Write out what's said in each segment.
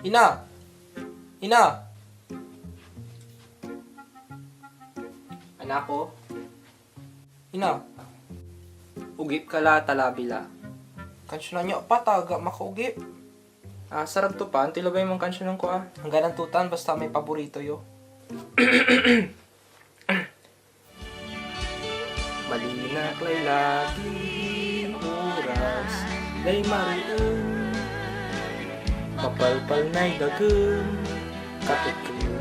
Ina! Ina! Anak ko? Ina! Ugip kala talabila. Kansyonan nyo pa, taga makaugip. Sarap to pa. Antila ba yung mga kansyonan ko Hanggang tutan, basta may paborito yo. Malinak lay lagi oras, lay mariin. Mapalpal na'y dagem, katukul,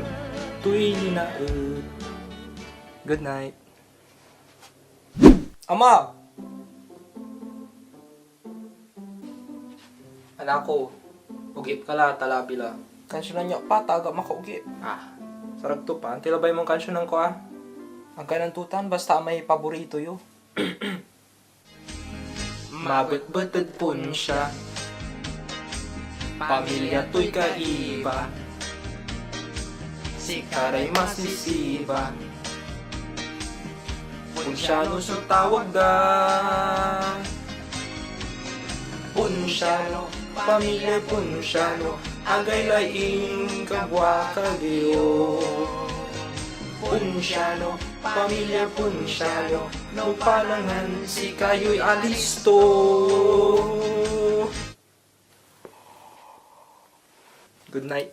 tuwi linaot. Good night. Ama! Anak ko, ugip ka la, talabila. Kansyonan niyo pa, taga makaugip. Sarap to pa. Antila ba yung mga kansyonan ko Ang kanantutan, basta may paborito yo. Mabet-betad pun siya, pamilya to'y kaiba, si Karay masisiba, punsyano sa tawag da. Punsyano, pamilya punsyano, agay laing kabwa kagyo. Punsyano, pamilya punsyano, nung panangan si kayo'y alisto. Good night.